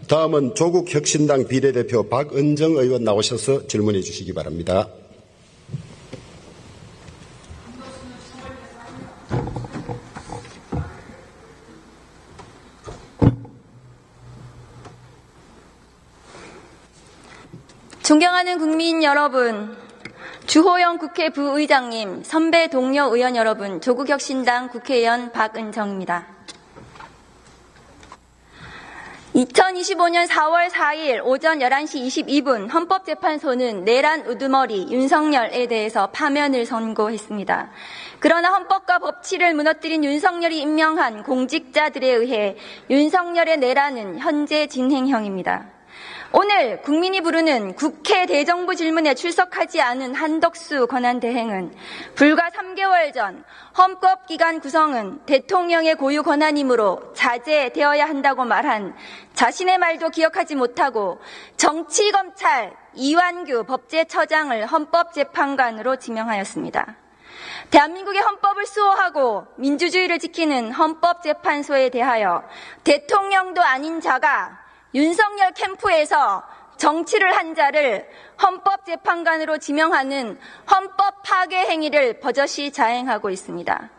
다음은 조국혁신당 비례대표 박은정 의원 나오셔서 질문해 주시기 바랍니다. 존경하는 국민 여러분, 주호영 국회 부의장님, 선배 동료 의원 여러분, 조국혁신당 국회의원 박은정입니다. 2025년 4월 4일 오전 11시 22분 헌법재판소는 내란 우두머리 윤석열에 대해서 파면을 선고했습니다. 그러나 헌법과 법치를 무너뜨린 윤석열이 임명한 공직자들에 의해 윤석열의 내란은 현재 진행형입니다. 오늘 국민이 부르는 국회 대정부 질문에 출석하지 않은 한덕수 권한대행은 불과 3개월 전 헌법기관 구성은 대통령의 고유 권한이므로 자제되어야 한다고 말한 자신의 말도 기억하지 못하고 정치검찰 이완규 법제처장을 헌법재판관으로 지명하였습니다. 대한민국의 헌법을 수호하고 민주주의를 지키는 헌법재판소에 대하여 대통령도 아닌 자가 윤석열 캠프에서 정치를 한 자를 헌법재판관으로 지명하는 헌법 파괴 행위를 버젓이 자행하고 있습니다.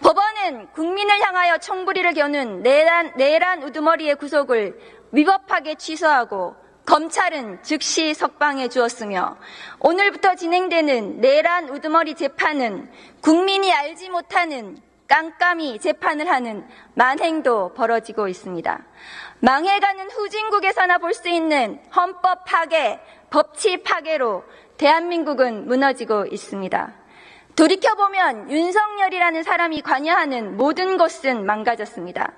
법원은 국민을 향하여 총부리를 겨눈 내란 우두머리의 구속을 위법하게 취소하고 검찰은 즉시 석방해 주었으며 오늘부터 진행되는 내란 우두머리 재판은 국민이 알지 못하는 깜깜이 재판을 하는 만행도 벌어지고 있습니다. 망해가는 후진국에서나 볼 수 있는 헌법 파괴, 법치 파괴로 대한민국은 무너지고 있습니다. 돌이켜보면 윤석열이라는 사람이 관여하는 모든 것은 망가졌습니다.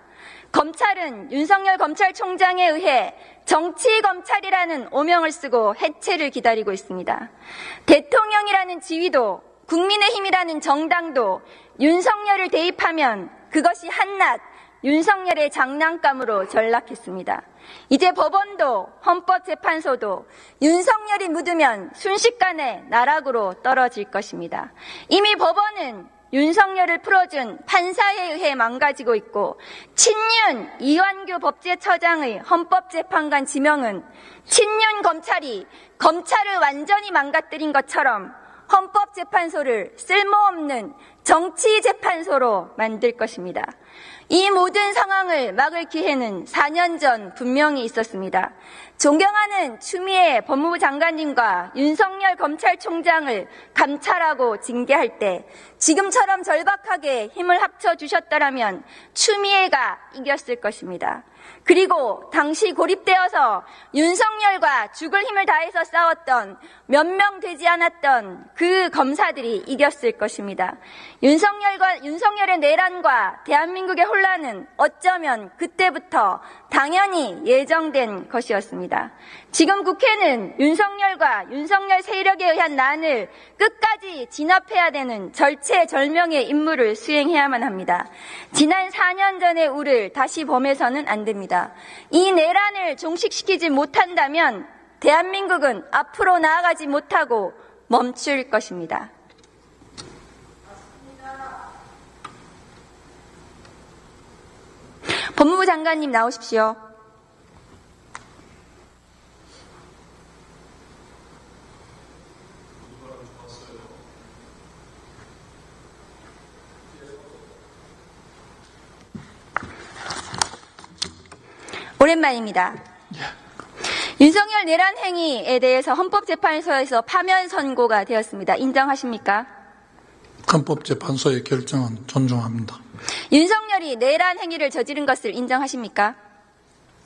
검찰은 윤석열 검찰총장에 의해 정치검찰이라는 오명을 쓰고 해체를 기다리고 있습니다. 대통령이라는 지위도 국민의힘이라는 정당도 윤석열을 대입하면 그것이 한낱 윤석열의 장난감으로 전락했습니다. 이제 법원도 헌법재판소도 윤석열이 묻으면 순식간에 나락으로 떨어질 것입니다. 이미 법원은 윤석열을 풀어준 판사에 의해 망가지고 있고 친윤 이완규 법제처장의 헌법재판관 지명은 친윤 검찰이 검찰을 완전히 망가뜨린 것처럼 헌법재판소를 쓸모없는 정치재판소로 만들 것입니다. 이 모든 상황을 막을 기회는 4년 전 분명히 있었습니다. 존경하는 추미애 법무부 장관님과 윤석열 검찰총장을 감찰하고 징계할 때 지금처럼 절박하게 힘을 합쳐주셨더라면 추미애가 이겼을 것입니다. 그리고 당시 고립되어서 윤석열과 죽을 힘을 다해서 싸웠던 몇 명 되지 않았던 그 검사들이 이겼을 것입니다. 윤석열의 내란과 대한민국의 혼란은 어쩌면 그때부터 당연히 예정된 것이었습니다. 지금 국회는 윤석열과 윤석열 세력에 의한 난을 끝까지 진압해야 되는 절체절명의 임무를 수행해야만 합니다. 지난 4년 전의 우를 다시 범해서는 안 됩니다. 이 내란을 종식시키지 못한다면 대한민국은 앞으로 나아가지 못하고 멈출 것입니다. 법무부 장관님 나오십시오. 오랜만입니다. 윤석열 내란 행위에 대해서 헌법재판소에서 파면 선고가 되었습니다. 인정하십니까? 헌법재판소의 결정은 존중합니다. 윤석열이 내란 행위를 저지른 것을 인정하십니까?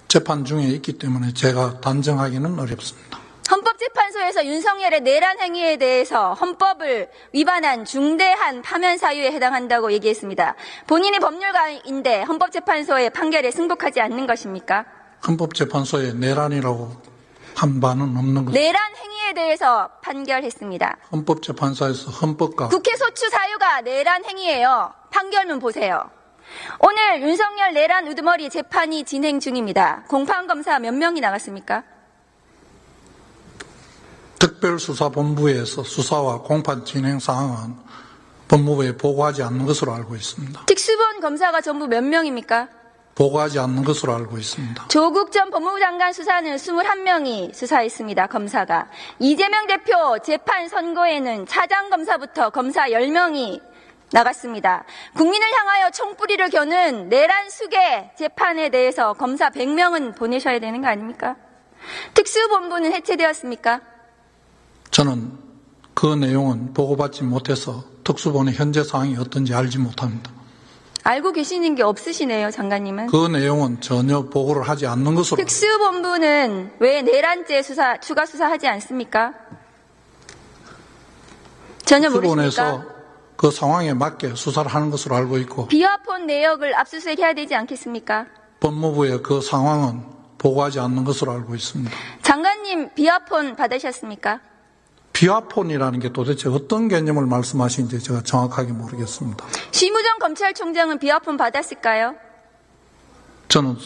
재판 중에 있기 때문에 제가 단정하기는 어렵습니다. 헌법재판소에서 윤석열의 내란 행위에 대해서 헌법을 위반한 중대한 파면 사유에 해당한다고 얘기했습니다. 본인이 법률가인데 헌법재판소의 판결에 승복하지 않는 것입니까? 헌법재판소에 내란이라고 한 바는 없는 것입니다. 내란 행위에 대해서 판결했습니다. 헌법재판소에서 헌법과 국회 소추 사유가 내란 행위예요. 판결문 보세요. 오늘 윤석열 내란 우두머리 재판이 진행 중입니다. 공판검사 몇 명이 나갔습니까? 특별수사본부에서 수사와 공판 진행 사항은 법무부에 보고하지 않는 것으로 알고 있습니다. 특수본 검사가 전부 몇 명입니까? 보고하지 않는 것으로 알고 있습니다. 조국 전 법무부 장관 수사는 21명이 수사했습니다. 검사가. 이재명 대표 재판 선고에는 차장검사부터 검사 10명이 나갔습니다. 국민을 향하여 총뿌리를 겨눈 내란 수계 재판에 대해서 검사 100명은 보내셔야 되는 거 아닙니까? 특수본부는 해체되었습니까? 저는 그 내용은 보고받지 못해서 특수본의 현재 상황이 어떤지 알지 못합니다. 알고 계시는 게 없으시네요, 장관님은. 그 내용은 전혀 보고를 하지 않는 것으로. 특수본부는 왜 내란죄 추가 수사하지 않습니까? 전혀 모르십니까? 특수본에서 그 상황에 맞게 수사를 하는 것으로 알고 있고, 비화폰 내역을 압수수색해야 되지 않겠습니까? 법무부의 그 상황은 보고하지 않는 것으로 알고 있습니다. 장관님 비화폰 받으셨습니까? 비화폰이라는 게 도대체 어떤 개념을 말씀하시는지 제가 정확하게 모르겠습니다. 심우정 검찰총장은 비화폰 받았을까요? 저는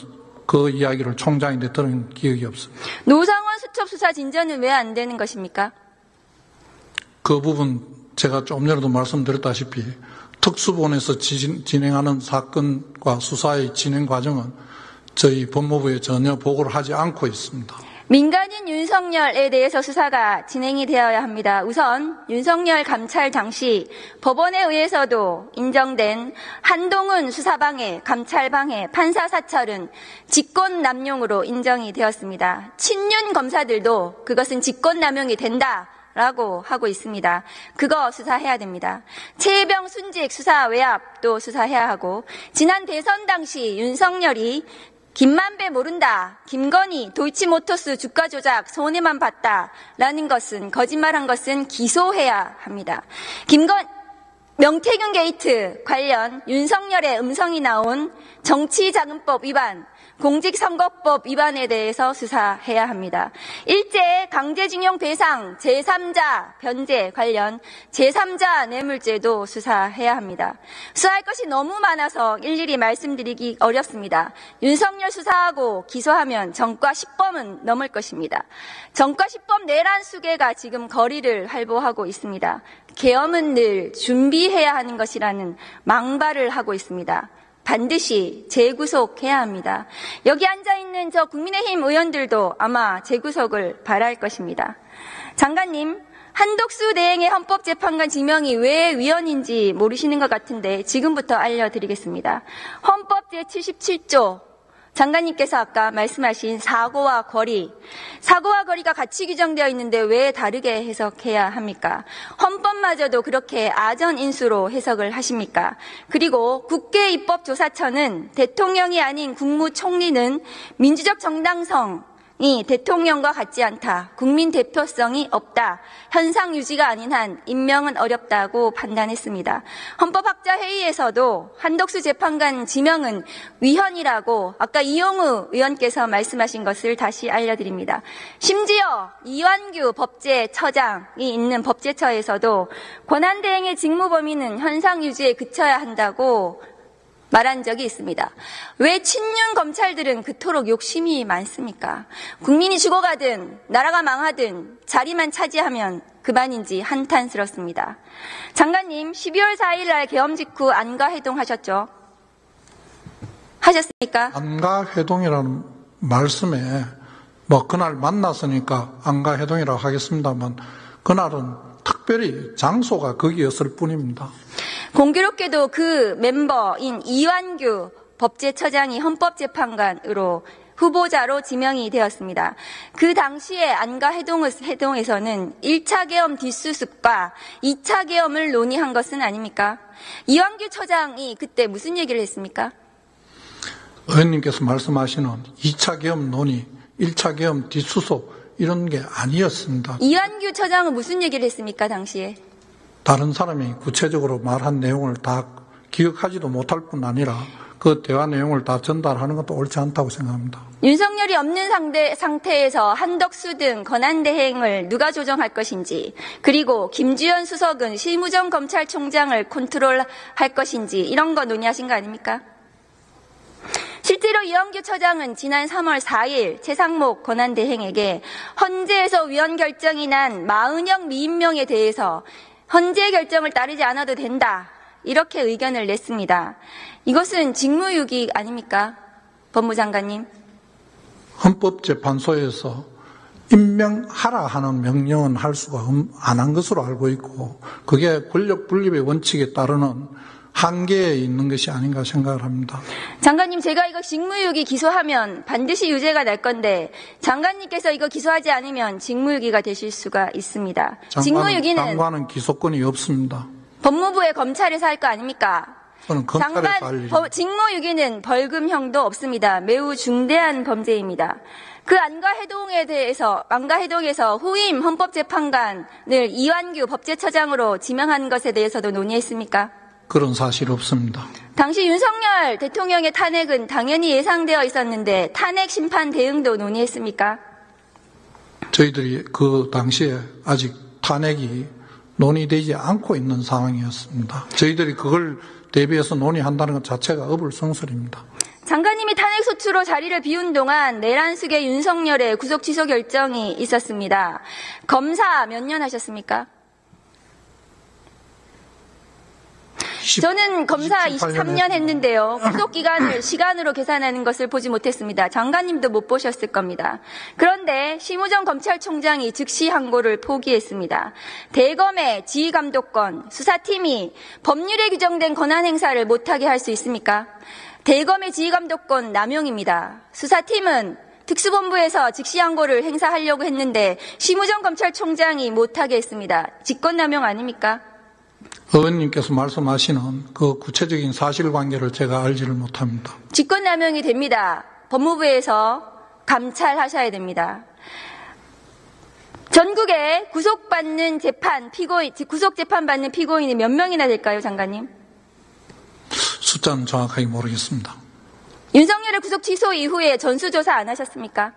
그 이야기를 총장인데 들은 기억이 없습니다. 노상원 수첩수사 진전은 왜 안 되는 것입니까? 그 부분 제가 좀 전에도 말씀드렸다시피 특수본에서 진행하는 사건과 수사의 진행 과정은 저희 법무부에 전혀 보고를 하지 않고 있습니다. 민간인 윤석열에 대해서 수사가 진행이 되어야 합니다. 우선 윤석열 감찰 당시 법원에 의해서도 인정된 한동훈 수사방해, 감찰방해, 판사사찰은 직권남용으로 인정이 되었습니다. 친윤 검사들도 그것은 직권남용이 된다라고 하고 있습니다. 그거 수사해야 됩니다. 최혜병 순직 수사 외압도 수사해야 하고, 지난 대선 당시 윤석열이 김만배 모른다, 김건희 도이치모터스 주가 조작 손해만 봤다라는 것은, 거짓말한 것은 기소해야 합니다. 명태균 게이트 관련 윤석열의 음성이 나온 정치자금법 위반, 공직선거법 위반에 대해서 수사해야 합니다. 일제 강제징용 배상 제3자 변제 관련 제3자 뇌물죄도 수사해야 합니다. 수사할 것이 너무 많아서 일일이 말씀드리기 어렵습니다. 윤석열 수사하고 기소하면 전과 10범은 넘을 것입니다. 전과 10범 내란 수계가 지금 거리를 활보하고 있습니다. 계엄은 늘 준비해야 하는 것이라는 망발을 하고 있습니다. 반드시 재구속해야 합니다. 여기 앉아있는 저 국민의힘 의원들도 아마 재구속을 바랄 것입니다. 장관님, 한덕수 대행의 헌법재판관 지명이 왜 위헌인지 모르시는 것 같은데 지금부터 알려드리겠습니다. 헌법 제77조 장관님께서 아까 말씀하신 사고와 거리가 같이 규정되어 있는데 왜 다르게 해석해야 합니까? 헌법마저도 그렇게 아전인수로 해석을 하십니까? 그리고 국회입법조사처는 대통령이 아닌 국무총리는 민주적 정당성이 대통령과 같지 않다, 국민 대표성이 없다, 현상 유지가 아닌 한 임명은 어렵다고 판단했습니다. 헌법학자회의에서도 한덕수 재판관 지명은 위헌이라고 아까 이용우 의원께서 말씀하신 것을 다시 알려드립니다. 심지어 이완규 법제처장이 있는 법제처에서도 권한대행의 직무 범위는 현상 유지에 그쳐야 한다고 말한 적이 있습니다. 왜 친윤 검찰들은 그토록 욕심이 많습니까? 국민이 죽어가든 나라가 망하든 자리만 차지하면 그만인지 한탄스럽습니다. 장관님, 12월 4일 날 계엄 직후 안가회동 하셨죠? 하셨습니까? 안가회동이라는 말씀에 그날 만났으니까 안가회동이라고 하겠습니다만, 그날은 특별히 장소가 거기였을 뿐입니다. 공교롭게도 그 멤버인 이완규 법제처장이 헌법재판관으로 후보자로 지명이 되었습니다. 그 당시에 안가회동에서는 1차 계엄 뒷수습과 2차 계엄을 논의한 것은 아닙니까? 이완규 처장이 그때 무슨 얘기를 했습니까? 의원님께서 말씀하시는 2차 계엄 논의, 1차 계엄 뒷수습 이런 게 아니었습니다. 이완규 처장은 무슨 얘기를 했습니까, 당시에? 다른 사람이 구체적으로 말한 내용을 다 기억하지도 못할 뿐 아니라 그 대화 내용을 다 전달하는 것도 옳지 않다고 생각합니다. 윤석열이 없는 상태에서 한덕수 등 권한대행을 누가 조정할 것인지, 그리고 김주현 수석은 심우정 검찰총장을 컨트롤할 것인지 이런 거 논의하신 거 아닙니까? 실제로 이완규 처장은 지난 3월 4일 최상목 권한대행에게 헌재에서 위헌 결정이 난 마은영 미임명에 대해서 헌재 결정을 따르지 않아도 된다, 이렇게 의견을 냈습니다. 이것은 직무유기 아닙니까? 법무장관님. 헌법재판소에서 임명하라 하는 명령은 할 수가 안 한 것으로 알고 있고 그게 권력 분립의 원칙에 따르는 한계에 있는 것이 아닌가 생각을 합니다. 장관님, 제가 이거 직무유기 기소하면 반드시 유죄가 날 건데 장관님께서 이거 기소하지 않으면 직무유기가 되실 수가 있습니다. 장관은 기소권이 없습니다. 법무부의 검찰에서 할 거 아닙니까? 저는 검찰에서 할 일입니다. 직무유기는 벌금형도 없습니다. 매우 중대한 범죄입니다. 그 안가해동에서 후임 헌법재판관을 이완규 법제처장으로 지명한 것에 대해서도 논의했습니까? 그런 사실 없습니다. 당시 윤석열 대통령의 탄핵은 당연히 예상되어 있었는데 탄핵 심판 대응도 논의했습니까? 저희들이 그 당시에 아직 탄핵이 논의되지 않고 있는 상황이었습니다. 저희들이 그걸 대비해서 논의한다는 것 자체가 어불성설입니다. 장관님이 탄핵소추로 자리를 비운 동안 내란숙의 윤석열의 구속 취소 결정이 있었습니다. 검사 몇 년 하셨습니까? 저는 검사 23년 했는데요. 구속기간을 시간으로 계산하는 것을 보지 못했습니다. 장관님도 못 보셨을 겁니다. 그런데 심우정 검찰총장이 즉시 항고를 포기했습니다. 대검의 지휘감독권, 수사팀이 법률에 규정된 권한 행사를 못하게 할 수 있습니까? 대검의 지휘감독권 남용입니다. 수사팀은 특수본부에서 즉시 항고를 행사하려고 했는데 심우정 검찰총장이 못하게 했습니다. 직권남용 아닙니까? 의원님께서 말씀하시는 그 구체적인 사실관계를 제가 알지를 못합니다. 직권남용이 됩니다. 법무부에서 감찰하셔야 됩니다. 전국에 구속재판 받는 피고인이 몇 명이나 될까요, 장관님? 숫자는 정확하게 모르겠습니다. 윤석열의 구속 취소 이후에 전수조사 안 하셨습니까?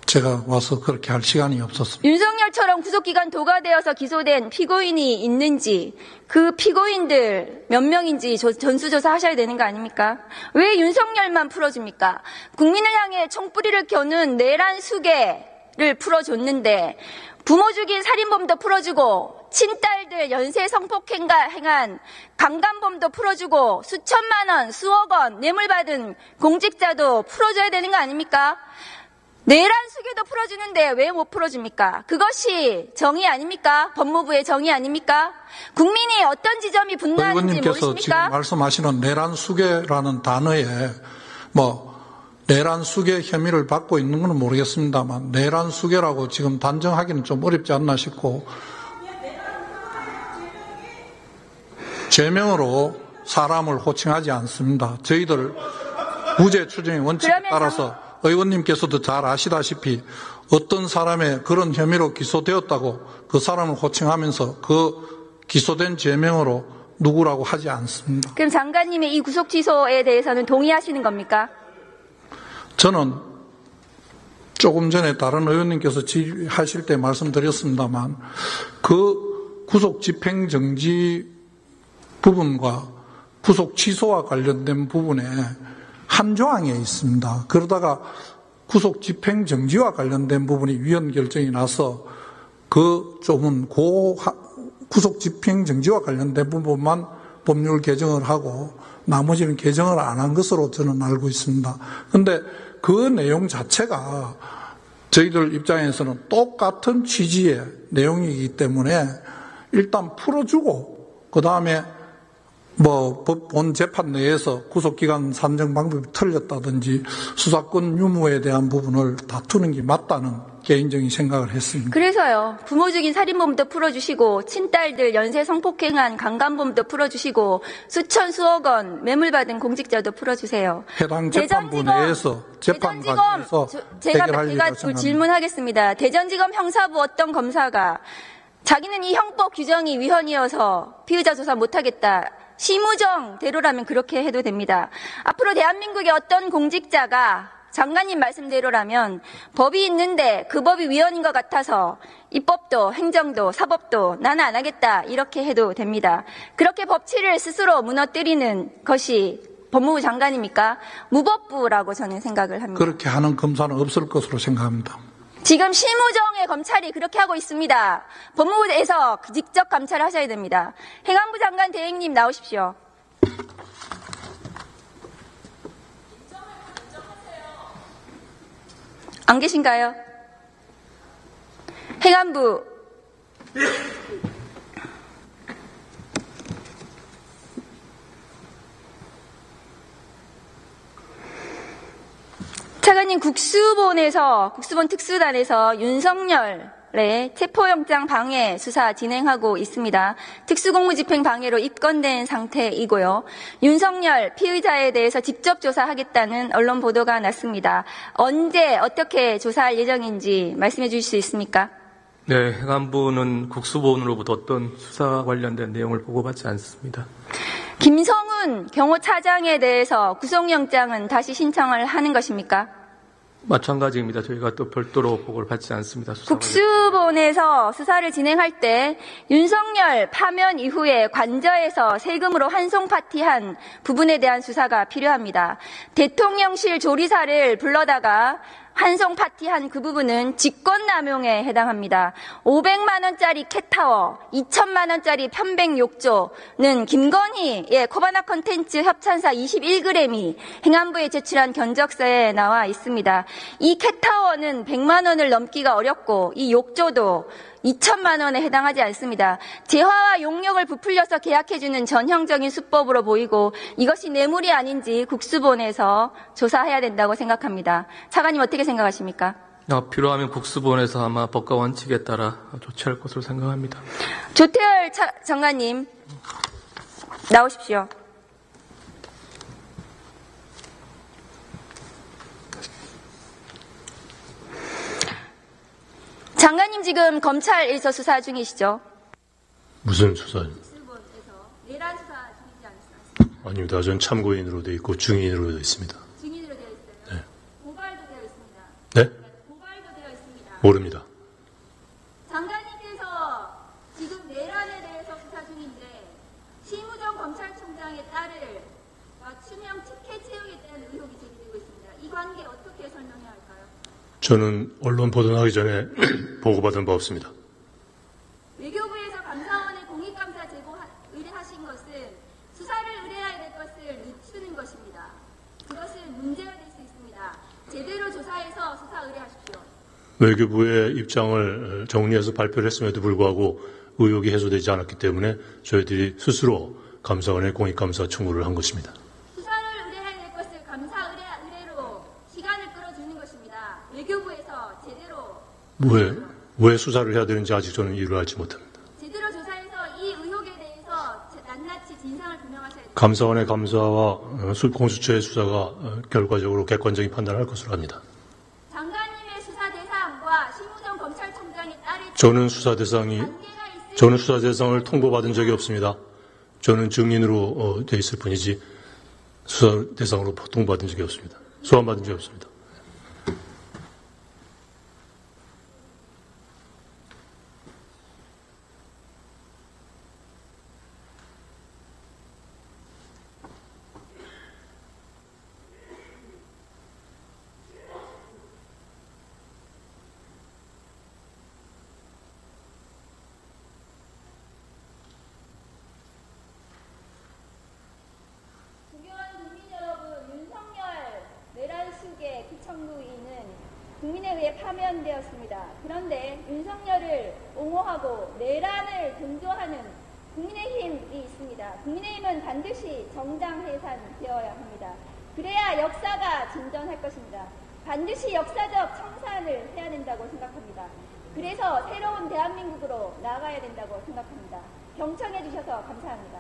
제가 와서 그렇게 할 시간이 없었습니다. 윤석열처럼 구속기간 도과되어서 기소된 피고인이 있는지 그 피고인들 몇 명인지 전수조사 하셔야 되는 거 아닙니까? 왜 윤석열만 풀어줍니까? 국민을 향해 총뿌리를 겨눈 내란 수괴를 풀어줬는데 부모 죽인 살인범도 풀어주고 친딸들 연쇄 성폭행한 강간범도 풀어주고 수천만 원, 수억 원 뇌물받은 공직자도 풀어줘야 되는 거 아닙니까? 내란 수괴도 풀어주는데 왜 못 풀어줍니까? 그것이 정의 아닙니까? 법무부의 정의 아닙니까? 국민이 어떤 지점이 분노하는지 의원님께서 모르십니까? 지금 말씀하시는 내란 수괴라는 단어에 내란 수괴 혐의를 받고 있는 건 모르겠습니다만 내란 수괴라고 지금 단정하기는 좀 어렵지 않나 싶고 제명으로 사람을 호칭하지 않습니다. 저희들 무죄 추정의 원칙에 따라서 의원님께서도 잘 아시다시피 어떤 사람의 그런 혐의로 기소되었다고 그 사람을 호칭하면서 그 기소된 제명으로 누구라고 하지 않습니다. 그럼 장관님의 이 구속 취소에 대해서는 동의하시는 겁니까? 저는 조금 전에 다른 의원님께서 질의하실 때 말씀드렸습니다만 그 구속 집행정지 부분과 구속 취소와 관련된 부분에 한 조항에 있습니다. 그러다가 구속 집행 정지와 관련된 부분이 위헌 결정이 나서 그 조문 구속 집행 정지와 관련된 부분만 법률 개정을 하고 나머지는 개정을 안 한 것으로 저는 알고 있습니다. 그런데 그 내용 자체가 저희들 입장에서는 똑같은 취지의 내용이기 때문에 일단 풀어주고 그 다음에 본 재판 내에서 구속기간 산정 방법이 틀렸다든지 수사권 유무에 대한 부분을 다투는 게 맞다는 개인적인 생각을 했습니다. 그래서요. 부모 죽인 살인범도 풀어주시고 친딸들 연쇄 성폭행한 강간범도 풀어주시고 수천 수억 원 매물받은 공직자도 풀어주세요. 해당 재판부 내에서 재판 과정에서 해결할 일이라고 생각합니다. 질문하겠습니다. 대전지검 형사부 어떤 검사가 자기는 이 형법 규정이 위헌이어서 피의자 조사 못하겠다. 심우정대로라면 그렇게 해도 됩니다. 앞으로 대한민국의 어떤 공직자가 장관님 말씀대로라면 법이 있는데 그 법이 위헌인 것 같아서 입법도 행정도 사법도 나는 안 하겠다 이렇게 해도 됩니다. 그렇게 법치를 스스로 무너뜨리는 것이 법무부 장관입니까? 무법부라고 저는 생각을 합니다. 그렇게 하는 검사는 없을 것으로 생각합니다. 지금 심우정의 검찰이 그렇게 하고 있습니다. 법무부에서 직접 감찰을 하셔야 됩니다. 행안부 장관 대행님 나오십시오. 안 계신가요? 행안부. 차관님, 국수본 특수단에서 윤석열의 체포영장 방해 수사 진행하고 있습니다. 특수공무집행 방해로 입건된 상태이고요. 윤석열 피의자에 대해서 직접 조사하겠다는 언론 보도가 났습니다. 언제 어떻게 조사할 예정인지 말씀해 주실 수 있습니까? 네, 행안부는 국수본으로부터 어떤 수사 관련된 내용을 보고받지 않습니다. 김성훈 경호차장에 대해서 구속영장은 다시 신청을 하는 것입니까? 마찬가지입니다. 저희가 또 별도로 보고를 받지 않습니다. 국수본에서 수사를 진행할 때 윤석열 파면 이후에 관저에서 세금으로 환송 파티한 부분에 대한 수사가 필요합니다. 대통령실 조리사를 불러다가 환송 파티한 그 부분은 직권남용에 해당합니다. 500만 원짜리 캣타워, 2천만 원짜리 편백 욕조는 김건희의 코바나 컨텐츠 협찬사 21g이 행안부에 제출한 견적서에 나와 있습니다. 이 캣타워는 100만 원을 넘기가 어렵고 이 욕조도 2천만 원에 해당하지 않습니다. 재화와 용역을 부풀려서 계약해주는 전형적인 수법으로 보이고 이것이 뇌물이 아닌지 국수본에서 조사해야 된다고 생각합니다. 차관님 어떻게 생각하십니까? 필요하면 국수본에서 아마 법과 원칙에 따라 조치할 것으로 생각합니다. 조태열 장관님 나오십시오. 장관님 지금 검찰에서 수사 중이시죠? 무슨 수사? 국수본에서 내란 수사 중이지 않습니까? 아닙니다. 전 참고인으로 되어 있고 증인으로 되어 있습니다. 증인으로 되어 있어요? 네. 고발도 되어 있습니다. 네? 고발도 되어 있습니다. 모릅니다. 장관님께서 지금 내란에 대해서 수사 중인데 심우정 검찰총장의 딸을 맞춤형 티켓 채용에 대한 의혹이 제기되고 있습니다. 이 관계 어떻게 설명해야 할까요? 저는 언론 보도하기 전에 보고받은 바 없습니다. 외교부에서 감사원에 공익감사 의뢰하신 것은 수사를 의뢰해야 될 것을 늦추는 것입니다. 그것은 문제가 될 수 있습니다. 제대로 조사해서 수사 의뢰하십시오. 외교부의 입장을 정리해서 발표를 했음에도 불구하고 의혹이 해소되지 않았기 때문에 저희들이 스스로 감사원에 공익감사 청구를 한 것입니다. 수사를 의뢰해야 될 것을 감사 의뢰로 시간을 끌어주는 것입니다. 외교부에서 제대로 왜 수사를 해야 되는지 아직 저는 이유를 알지 못합니다. 제대로 조사해서 이 의혹에 대해서 낱낱이 진상을 규명하셔야 됩니다. 감사원의 감사와 공수처의 수사가 결과적으로 객관적인 판단을 할 것으로 합니다. 장관님의 수사 대상과 심우정 검찰총장의 딸의 저는 수사 대상을 통보받은 적이 없습니다. 저는 증인으로 돼 있을 뿐이지 수사 대상으로 통보받은 적이 없습니다. 소환받은 적이 없습니다. 존경하는 국민 여러분, 윤석열 내란 수계 피청구인은 국민에 의해 파면되었습니다. 그런데 윤석열을 옹호하고 내란을 동조하는 국민의힘이 있습니다. 국민의힘은 반드시 정당 해산되어야 합니다. 그래야 역사가 진전할 것입니다. 반드시 역사적 청산을 해야 된다고 생각합니다. 그래서 새로운 대한민국으로 나아가야 된다고 생각합니다. 경청해 주셔서 감사합니다.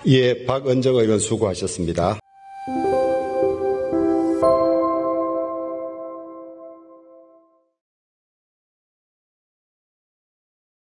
이에 박은정 의원 수고하셨습니다.